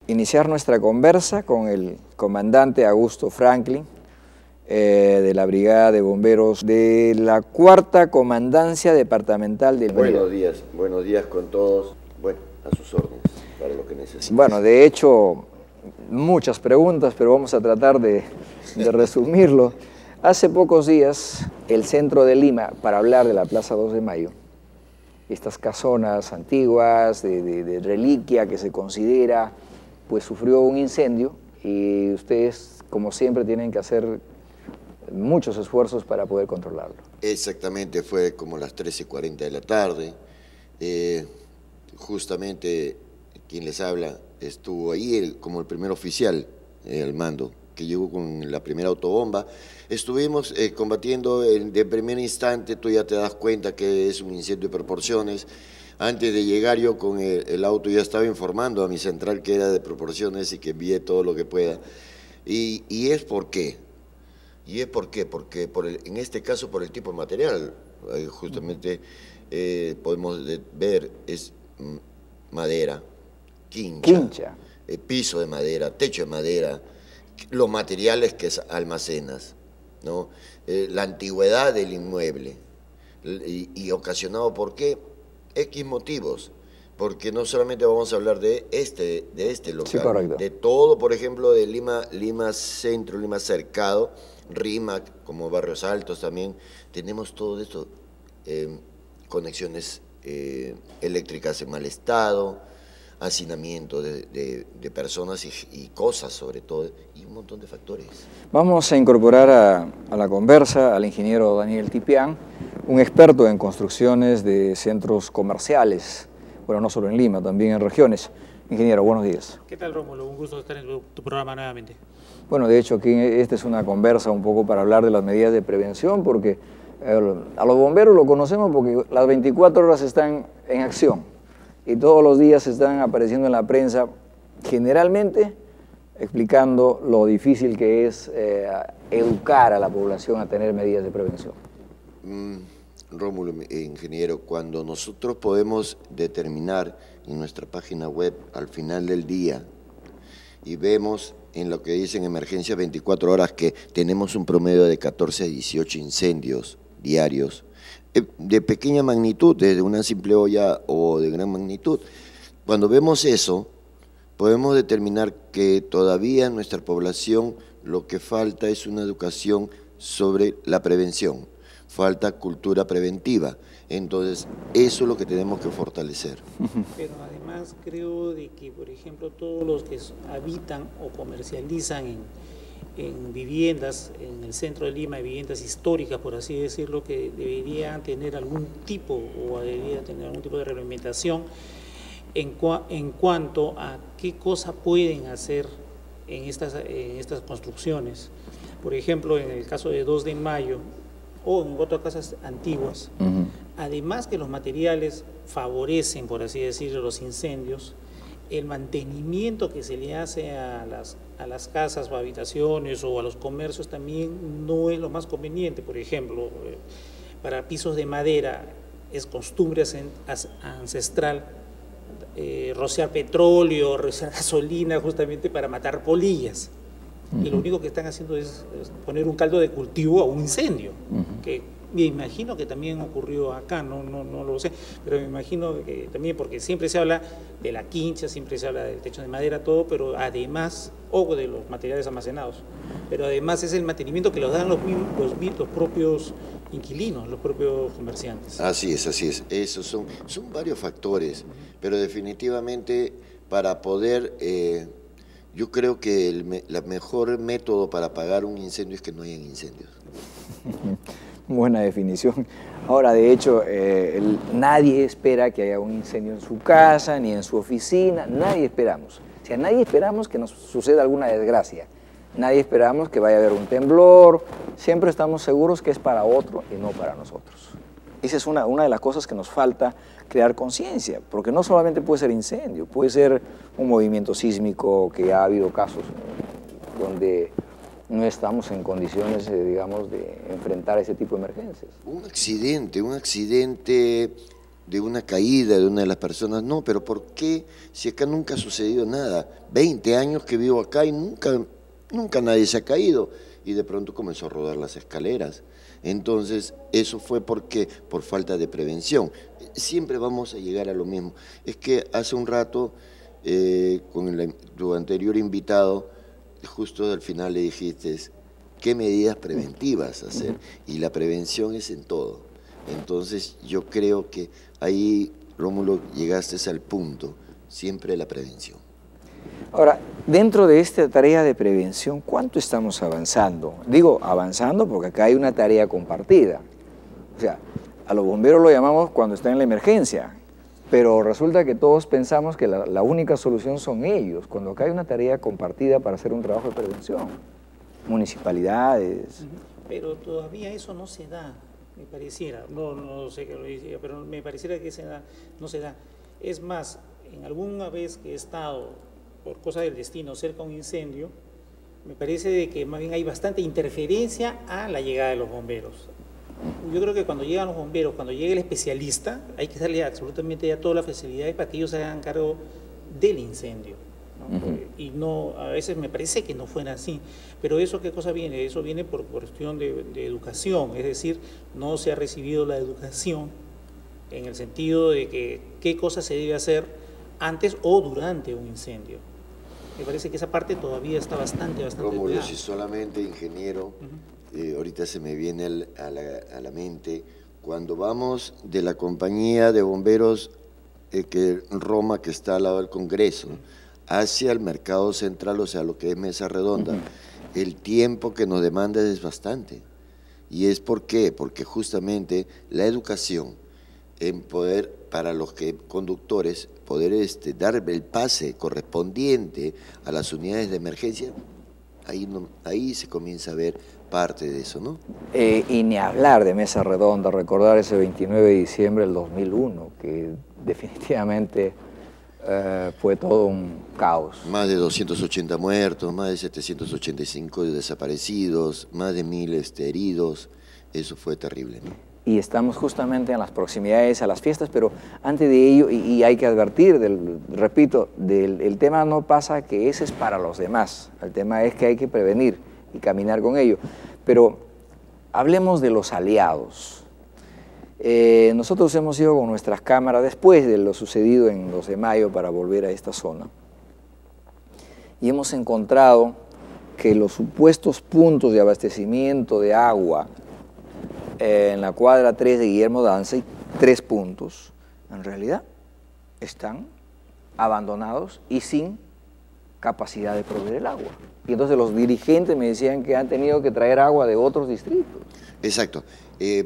iniciar nuestra conversa con el comandante Augusto Franklin, de la Brigada de Bomberos de la 4ª Comandancia Departamental del Mérida. Buenos días con todos. Bueno, a sus órdenes, para lo que necesiten. Bueno, de hecho, muchas preguntas, pero vamos a tratar de resumirlo. Hace pocos días, el centro de Lima, para hablar de la Plaza 2 de Mayo, estas casonas antiguas, de reliquia que se considera, pues sufrió un incendio y ustedes, como siempre, tienen que hacer muchos esfuerzos para poder controlarlo. Exactamente, fue como las 13:40 de la tarde. Justamente quien les habla estuvo ahí como el primer oficial al mando, que llegó con la primera autobomba. Estuvimos combatiendo de primer instante. Tú ya te das cuenta que es un incendio de proporciones. Antes de llegar yo con el auto ya estaba informando a mi central que era de proporciones y que envíe todo lo que pueda. ¿Y es por qué? Porque en este caso por el tipo de material, justamente podemos ver, es madera, quincha. Piso de madera, techo de madera, los materiales que almacenas, ¿no? La antigüedad del inmueble, y ocasionado por qué, X motivos. Porque no solamente vamos a hablar de este local, sí, de todo, por ejemplo, de Lima Centro, Lima Cercado, RIMAC, como Barrios Altos también, tenemos todo esto, conexiones eléctricas en mal estado, hacinamiento de personas y cosas sobre todo, y un montón de factores. Vamos a incorporar a la conversa al ingeniero Daniel Tipián, un experto en construcciones de centros comerciales, bueno, no solo en Lima, también en regiones. Ingeniero, buenos días. ¿Qué tal, Rómulo? Un gusto estar en tu programa nuevamente. Bueno, de hecho, aquí esta es una conversa un poco para hablar de las medidas de prevención, porque a los bomberos lo conocemos porque las 24 horas están en acción y todos los días están apareciendo en la prensa, generalmente explicando lo difícil que es educar a la población a tener medidas de prevención. Rómulo, ingeniero, cuando nosotros podemos determinar en nuestra página web al final del día y vemos en lo que dicen emergencias 24 horas que tenemos un promedio de 14 a 18 incendios diarios, de pequeña magnitud, desde una simple olla o de gran magnitud, cuando vemos eso, podemos determinar que todavía en nuestra población lo que falta es una educación sobre la prevención. Falta cultura preventiva, entonces eso es lo que tenemos que fortalecer. Pero además creo de que, por ejemplo, todos los que habitan o comercializan en viviendas, en el centro de Lima, viviendas históricas, por así decirlo, que deberían tener algún tipo de reglamentación en cuanto a qué cosa pueden hacer en estas construcciones. Por ejemplo, en el caso de 2 de Mayo, o en otras casas antiguas, además que los materiales favorecen, por así decirlo, los incendios, el mantenimiento que se le hace a las casas o habitaciones o a los comercios también no es lo más conveniente. Por ejemplo, para pisos de madera es costumbre ancestral rociar petróleo, rociar gasolina justamente para matar polillas. Y lo único que están haciendo es poner un caldo de cultivo a un incendio, que me imagino que también ocurrió acá, no lo sé, pero me imagino que también, porque siempre se habla de la quincha, siempre se habla del techo de madera, todo, pero además, o de los materiales almacenados, pero además es el mantenimiento que los dan los propios inquilinos, los propios comerciantes. Así es, esos son varios factores, pero definitivamente para poder... yo creo que el mejor método para apagar un incendio es que no hayan incendios. Buena definición. Ahora, de hecho, nadie espera que haya un incendio en su casa, ni en su oficina, nadie esperamos. O sea, nadie esperamos que nos suceda alguna desgracia, nadie esperamos que vaya a haber un temblor, siempre estamos seguros que es para otro y no para nosotros. Esa es una de las cosas que nos falta crear conciencia, porque no solamente puede ser incendio, puede ser un movimiento sísmico, que ha habido casos donde no estamos en condiciones, digamos, de enfrentar ese tipo de emergencias. Un accidente de una caída de una de las personas. No, pero ¿por qué? Si acá nunca ha sucedido nada. 20 años que vivo acá y nunca nadie se ha caído. Y de pronto comenzó a rodar las escaleras. Entonces, eso fue porque por falta de prevención. Siempre vamos a llegar a lo mismo. Es que hace un rato, con tu anterior invitado, justo al final le dijiste, ¿qué medidas preventivas hacer? Y la prevención es en todo. Entonces, yo creo que ahí, Rómulo, llegaste al punto, siempre la prevención. Ahora, dentro de esta tarea de prevención, ¿cuánto estamos avanzando? Digo, avanzando porque acá hay una tarea compartida. O sea, a los bomberos lo llamamos cuando están en la emergencia, pero resulta que todos pensamos que la única solución son ellos, cuando acá hay una tarea compartida para hacer un trabajo de prevención. Municipalidades. Pero todavía eso no se da, me pareciera. No sé qué lo decía, pero me pareciera que no se da. Es más, en alguna vez que he estado por cosas del destino cerca de un incendio, me parece de que más bien hay bastante interferencia a la llegada de los bomberos. Yo creo que cuando llegan los bomberos, cuando llegue el especialista, hay que darle absolutamente ya todas las facilidades para que ellos se hagan cargo del incendio, ¿no? Y no, a veces me parece que no fuera así. Pero ¿eso qué cosa viene? Eso viene por cuestión de educación, es decir, no se ha recibido la educación en el sentido de que qué cosa se debe hacer antes o durante un incendio. Me parece que esa parte todavía está bastante Rómulo, cuidada. si solamente ingeniero, ahorita se me viene a la mente, cuando vamos de la compañía de bomberos Roma, que está al lado del Congreso, hacia el mercado central, o sea, lo que es Mesa Redonda, el tiempo que nos demanda es bastante. ¿Y es por qué? Porque justamente la educación en poder, para los conductores, poder dar el pase correspondiente a las unidades de emergencia, ahí se comienza a ver parte de eso, ¿no? Y ni hablar de Mesa Redonda, recordar ese 29 de diciembre del 2001, que definitivamente fue todo un caos. Más de 280 muertos, más de 785 desaparecidos, más de 1000 heridos, eso fue terrible, ¿no? Y estamos justamente en las proximidades a las fiestas, pero antes de ello, y hay que advertir, repito, el tema no pasa que ese es para los demás, el tema es que hay que prevenir y caminar con ello. Pero hablemos de los aliados. Nosotros hemos ido con nuestras cámaras después de lo sucedido en 2 de mayo para volver a esta zona y hemos encontrado que los supuestos puntos de abastecimiento de agua en la cuadra 3 de Guillermo Danza, 3 puntos, en realidad están abandonados y sin capacidad de proveer el agua. Y entonces los dirigentes me decían que han tenido que traer agua de otros distritos. Exacto.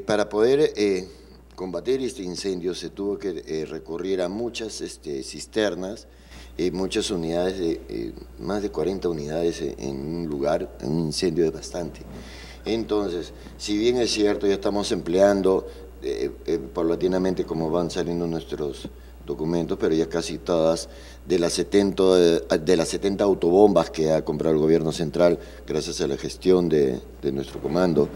Para poder combatir este incendio se tuvo que recurrir a muchas cisternas, muchas unidades, más de 40 unidades en un lugar, en un incendio es bastante. Entonces, si bien es cierto, ya estamos empleando paulatinamente como van saliendo nuestros documentos, pero ya casi todas de las 70 autobombas que ha comprado el gobierno central, gracias a la gestión de nuestro comando,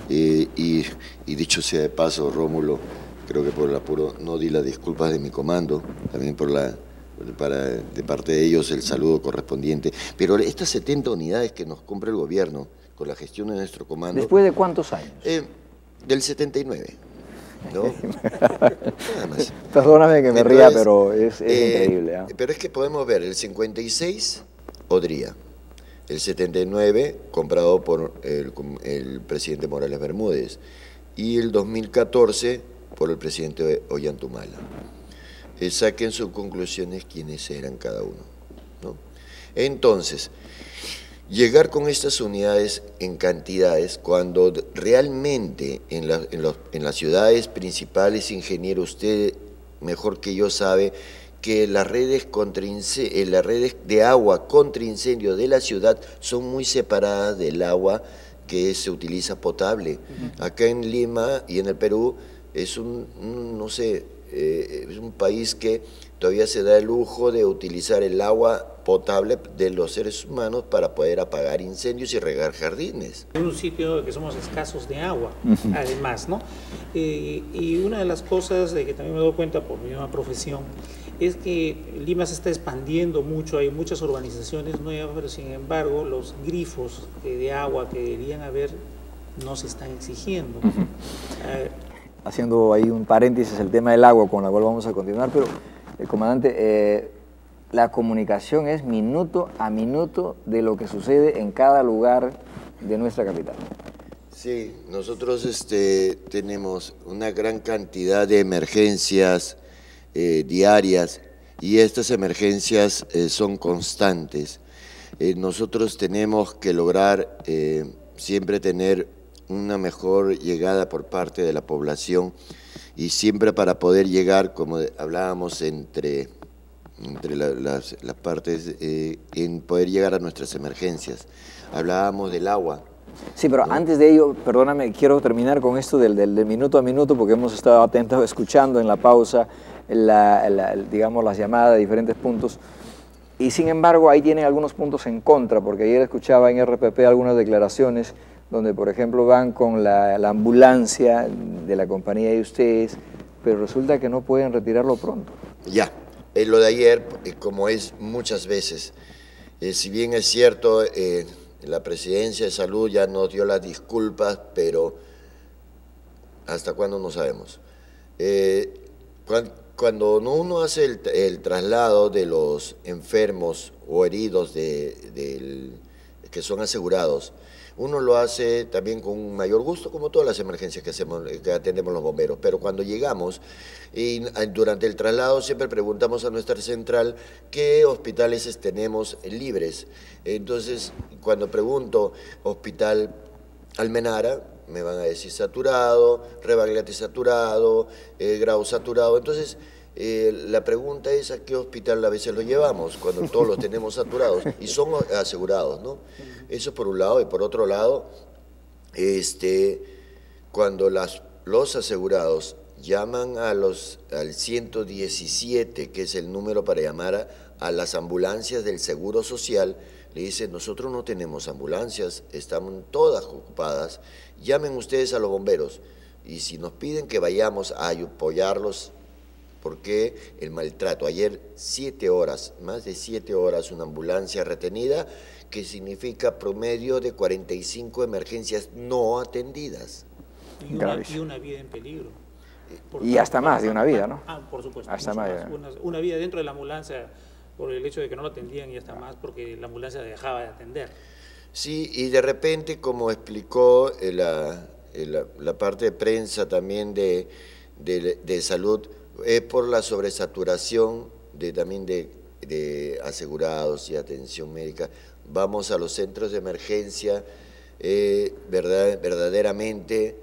y dicho sea de paso, Rómulo, creo que por el apuro no di las disculpas de mi comando, también de parte de ellos el saludo correspondiente, pero estas 70 unidades que nos compra el gobierno, con la gestión de nuestro comando. ¿Después de cuántos años? Del 79, ¿no? Nada más. Perdóname que me ría, pero es increíble. Pero es que podemos ver, el 56, Odría, el 79, comprado por el presidente Morales Bermúdez, y el 2014, por el presidente Ollantumala. Saquen sus conclusiones quiénes eran cada uno, ¿no? Entonces, llegar con estas unidades en cantidades, cuando realmente en las ciudades principales, ingeniero, usted mejor que yo sabe que las redes de agua contra incendio de la ciudad son muy separadas del agua que se utiliza potable. Acá en Lima y en el Perú es no sé, es un país que todavía se da el lujo de utilizar el agua potable de los seres humanos para poder apagar incendios y regar jardines. En un sitio que somos escasos de agua, además, ¿no? Y una de las cosas de que también me doy cuenta por mi misma profesión es que Lima se está expandiendo mucho, hay muchas urbanizaciones nuevas, pero sin embargo los grifos de agua que deberían haber no se están exigiendo. Haciendo ahí un paréntesis el tema del agua, con la cual vamos a continuar, pero comandante, la comunicación es minuto a minuto de lo que sucede en cada lugar de nuestra capital. Sí, nosotros tenemos una gran cantidad de emergencias diarias y estas emergencias son constantes. Nosotros tenemos que lograr siempre tener una mejor llegada por parte de la población y siempre para poder llegar, como hablábamos, entre las partes, en poder llegar a nuestras emergencias. Hablábamos del agua. Sí, pero antes de ello, perdóname, quiero terminar con esto del minuto a minuto, porque hemos estado atentos escuchando en la pausa, digamos, las llamadas de diferentes puntos. Y sin embargo, ahí tienen algunos puntos en contra, porque ayer escuchaba en RPP algunas declaraciones donde, por ejemplo, van con la ambulancia de la compañía de ustedes, pero resulta que no pueden retirarlo pronto. Ya, lo de ayer, como es muchas veces, si bien es cierto, la Presidencia de Salud ya nos dio las disculpas, pero ¿hasta cuándo? No sabemos. Cuando uno hace el traslado de los enfermos o heridos que son asegurados, uno lo hace también con un mayor gusto, como todas las emergencias que atendemos los bomberos. Pero cuando llegamos, y durante el traslado siempre preguntamos a nuestra central qué hospitales tenemos libres. Entonces, cuando pregunto Hospital Almenara, me van a decir saturado, Rebagliati saturado, Grau saturado. Entonces, la pregunta es a qué hospital a veces lo llevamos, cuando todos los tenemos saturados y son asegurados, ¿no? Eso por un lado, y por otro lado, cuando los asegurados llaman al 117, que es el número para llamar a las ambulancias del Seguro Social, le dicen, nosotros no tenemos ambulancias, están todas ocupadas, llamen ustedes a los bomberos, y si nos piden que vayamos a apoyarlos, porque el maltrato, ayer 7 horas, más de 7 horas, una ambulancia retenida, que significa promedio de 45 emergencias no atendidas. Y una vida en peligro. Y hasta más de una vida, ¿no? Por supuesto. Hasta más. Una vida dentro de la ambulancia por el hecho de que no lo atendían y hasta más porque la ambulancia dejaba de atender. Sí, y de repente, como explicó la parte de prensa también de salud, es por la sobresaturación también de asegurados y atención médica. Vamos a los centros de emergencia, verdaderamente,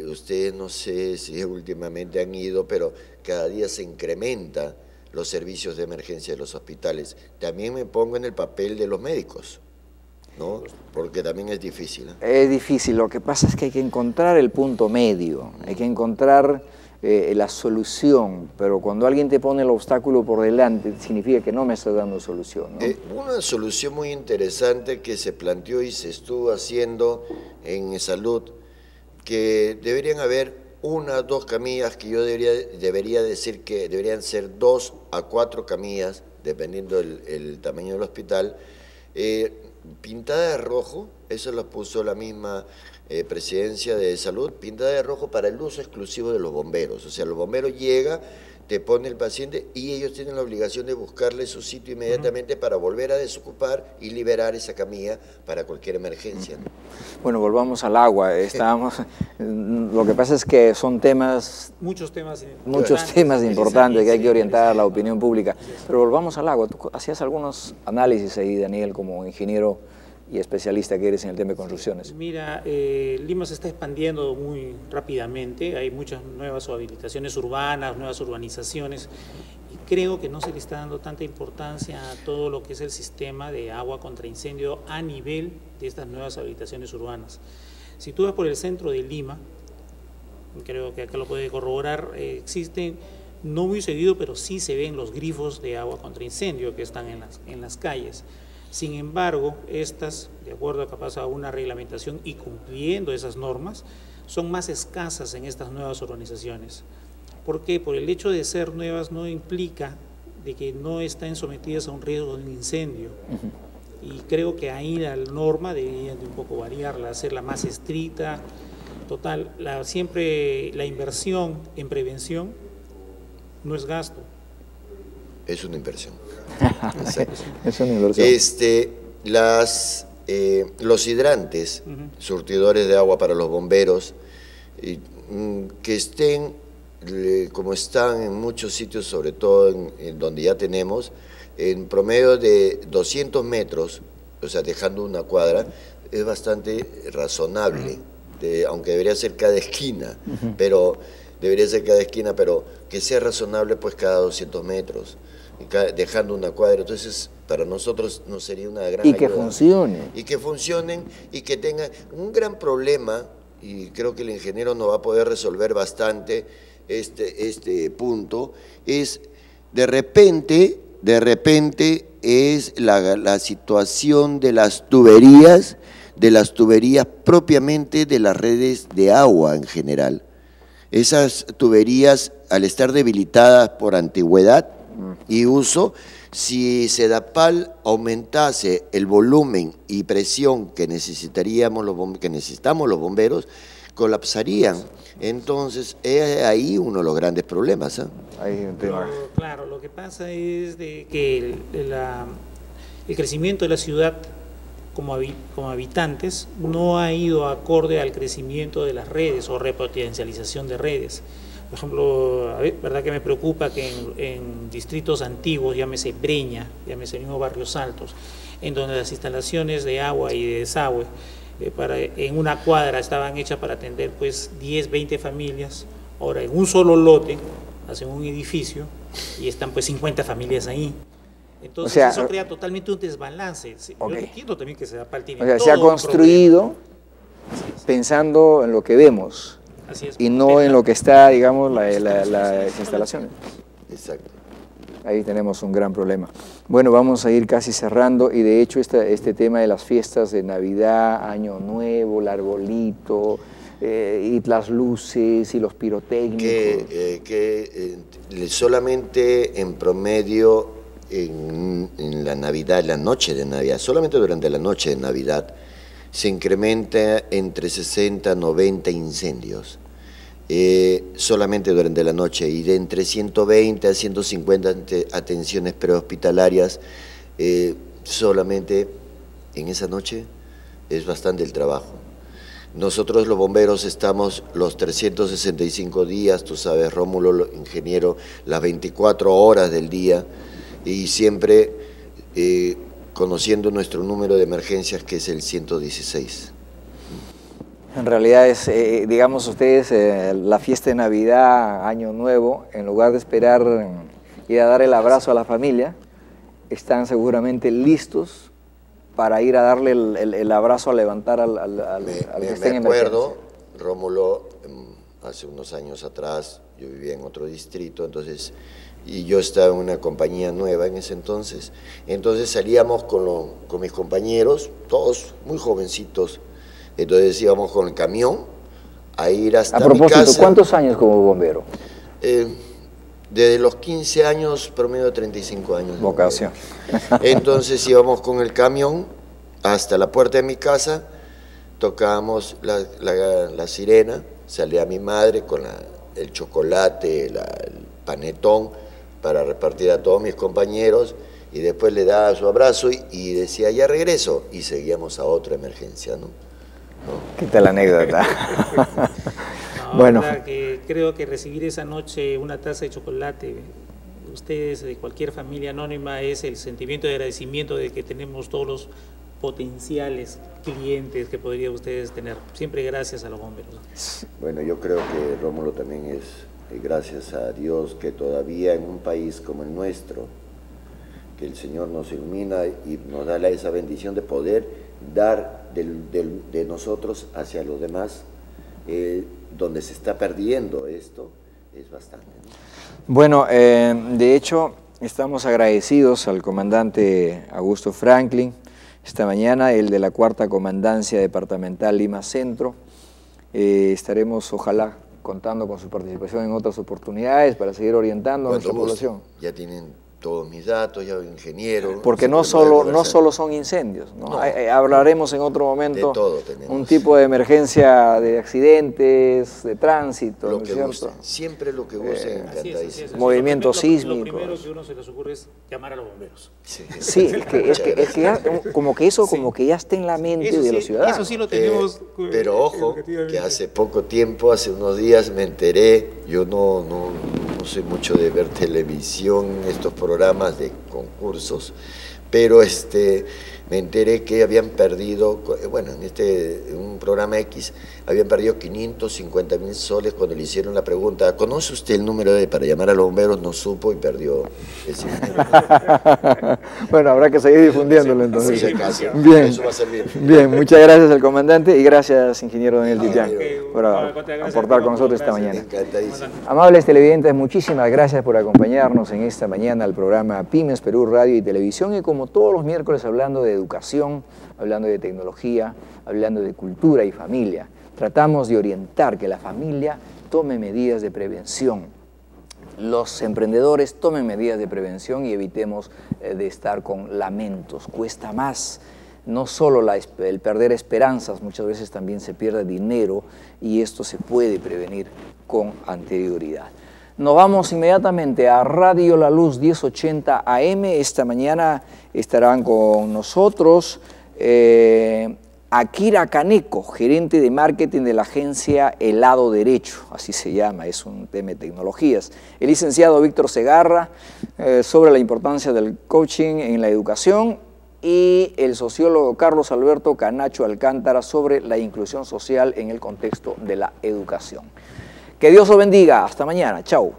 ustedes no sé si últimamente han ido, pero cada día se incrementa los servicios de emergencia de los hospitales. También me pongo en el papel de los médicos, ¿no? Porque también es difícil, ¿eh? Es difícil, lo que pasa es que hay que encontrar el punto medio, hay que encontrar la solución, pero cuando alguien te pone el obstáculo por delante, significa que no me está dando solución, ¿no? Una solución muy interesante que se planteó y se estuvo haciendo en salud, que deberían haber 1 o 2 camillas, que yo debería decir que deberían ser 2 a 4 camillas, dependiendo el tamaño del hospital, pintada de rojo, eso lo puso la misma Presidencia de Salud, pintada de rojo para el uso exclusivo de los bomberos. O sea, los bomberos llegan, te pone el paciente y ellos tienen la obligación de buscarle su sitio inmediatamente para volver a desocupar y liberar esa camilla para cualquier emergencia, ¿no? Bueno, volvamos al agua. Lo que pasa es que son temas... Muchos temas importantes que hay que orientar a la opinión pública. Pero volvamos al agua. Tú hacías algunos análisis ahí, Daniel, como ingeniero y especialista que eres en el tema de construcciones. Mira, Lima se está expandiendo muy rápidamente, hay muchas nuevas habilitaciones urbanas, nuevas urbanizaciones, y creo que no se le está dando tanta importancia a todo lo que es el sistema de agua contra incendio a nivel de estas nuevas habilitaciones urbanas. Si tú vas por el centro de Lima, creo que acá lo puede corroborar, existen no muy seguido, pero sí se ven los grifos de agua contra incendio que están en las calles. Sin embargo, estas, de acuerdo a capaz a una reglamentación y cumpliendo esas normas, son más escasas en estas nuevas urbanizaciones. ¿Por qué? Por el hecho de ser nuevas no implica de que no están sometidas a un riesgo de un incendio. Y creo que ahí la norma debería de un poco variarla, hacerla más estricta. Total, siempre la inversión en prevención no es gasto. Es una inversión. Es una inversión. Los hidrantes, surtidores de agua para los bomberos, que estén como están en muchos sitios, sobre todo en donde ya tenemos, en promedio de 200 metros, o sea, dejando una cuadra, es bastante razonable, aunque debería ser cada esquina, pero que sea razonable pues cada 200 metros, dejando una cuadra. Entonces, para nosotros nos sería una gran ayuda. Que funcione. Y que funcionen y que tengan un gran problema, y creo que el ingeniero nos va a poder resolver bastante este punto, es de repente es la situación de las tuberías propiamente de las redes de agua en general. Esas tuberías, al estar debilitadas por antigüedad y uso, si Sedapal aumentase el volumen y presión que necesitamos los bomberos, colapsarían. Entonces, es ahí uno de los grandes problemas. Hay un tema. Claro, lo que pasa es de que el crecimiento de la ciudad como habitantes no ha ido acorde al crecimiento de las redes o repotencialización de redes. Por ejemplo, verdad que me preocupa que en distritos antiguos, llámese Breña, llámese mismo Barrios Altos, en donde las instalaciones de agua y de desagüe en una cuadra estaban hechas para atender pues 10, 20 familias, ahora en un solo lote hacen un edificio y están pues 50 familias ahí. Entonces eso crea totalmente un desbalance. Yo entiendo también que Sedapal tiene se ha construido pensando en lo que vemos. Así es, y no en lo que está, digamos, las instalaciones. Exacto. Ahí tenemos un gran problema. Bueno, vamos a ir casi cerrando, y de hecho este tema de las fiestas de Navidad, Año Nuevo, el arbolito, y las luces y los pirotécnicos. Solamente en promedio en la Navidad, la noche de Navidad, solamente durante la noche de Navidad, se incrementa entre 60 a 90 incendios, solamente durante la noche, y de entre 120 a 150 atenciones prehospitalarias, solamente en esa noche. Es bastante el trabajo. Nosotros los bomberos estamos los 365 días, tú sabes, Rómulo, ingeniero, las 24 horas del día, y siempre conociendo nuestro número de emergencias, que es el 116. En realidad es, digamos ustedes, la fiesta de Navidad, Año Nuevo, en lugar de esperar ir a dar el abrazo a la familia, están seguramente listos para ir a darle el abrazo, a levantar al que esté en emergencia. Me acuerdo, Rómulo, hace unos años atrás, yo vivía en otro distrito, y yo estaba en una compañía nueva en ese entonces salíamos con mis compañeros, todos muy jovencitos, entonces íbamos con el camión a ir hasta mi casa. A propósito, ¿cuántos años como bombero? Desde los 15 años, promedio de 35 años. Vocación. Entonces íbamos con el camión hasta la puerta de mi casa, tocábamos la sirena, salía mi madre con el chocolate, el panetón, para repartir a todos mis compañeros, y después le daba su abrazo y decía, ya regreso, y seguíamos a otra emergencia, ¿no? ¿Qué tal la anécdota? No, bueno, que creo que recibir esa noche una taza de chocolate, ustedes de cualquier familia anónima, es el sentimiento de agradecimiento de que tenemos todos los potenciales clientes que podrían ustedes tener, siempre gracias a los bomberos. Bueno, yo creo que Rómulo también es gracias a Dios que todavía en un país como el nuestro, que el Señor nos ilumina y nos da esa bendición de poder dar de nosotros hacia los demás, donde se está perdiendo esto, es bastante, ¿no? Bueno, de hecho, estamos agradecidos al comandante Augusto Franklin. Esta mañana, el de la 4ª Comandancia Departamental Lima Centro. Estaremos, ojalá, contando con su participación en otras oportunidades para seguir orientando a nuestra población. Ya tienen todos mis datos, ya ingeniero. Porque no solo son incendios, ¿no? No. Hablaremos en otro momento de todo tenemos. Un tipo de emergencia de accidentes, de tránsito, lo ¿no es que cierto? guste, siempre lo que guste, encantadísimo. Movimientos sísmicos. Lo primero que uno se les ocurre es llamar a los bomberos. Sí, es que ya, como que eso como que ya está en la mente eso de sí, los ciudadanos. Eso sí lo tenemos. Pero ojo, que hace poco tiempo, hace unos días me enteré, yo no soy mucho de ver televisión, estos programas de concursos, pero me enteré que habían perdido, bueno, en un programa X, habían perdido 550.000 soles cuando le hicieron la pregunta, ¿conoce usted el número para llamar a los bomberos? No supo y perdió ese dinero. Bueno, habrá que seguir difundiéndolo entonces. Sí, sí, bien, eso va a servir. Bien, muchas gracias al comandante y gracias, ingeniero Daniel Titián, por aportar con nosotros esta mañana. Encantadísimo. Amables televidentes, muchísimas gracias por acompañarnos en esta mañana al programa Pymes Perú Radio y Televisión, y como todos los miércoles hablando de educación, hablando de tecnología, hablando de cultura y familia. Tratamos de orientar que la familia tome medidas de prevención. Los emprendedores tomen medidas de prevención y evitemos de estar con lamentos. Cuesta más. No solo el perder esperanzas, muchas veces también se pierde dinero y esto se puede prevenir con anterioridad. Nos vamos inmediatamente a Radio La Luz 1080 AM. Esta mañana estarán con nosotros Akira Kaneko, gerente de marketing de la agencia Helado Derecho, así se llama, es un tema de tecnologías. El licenciado Víctor Segarra sobre la importancia del coaching en la educación y el sociólogo Carlos Alberto Canacho Alcántara sobre la inclusión social en el contexto de la educación. Que Dios os bendiga. Hasta mañana. Chau.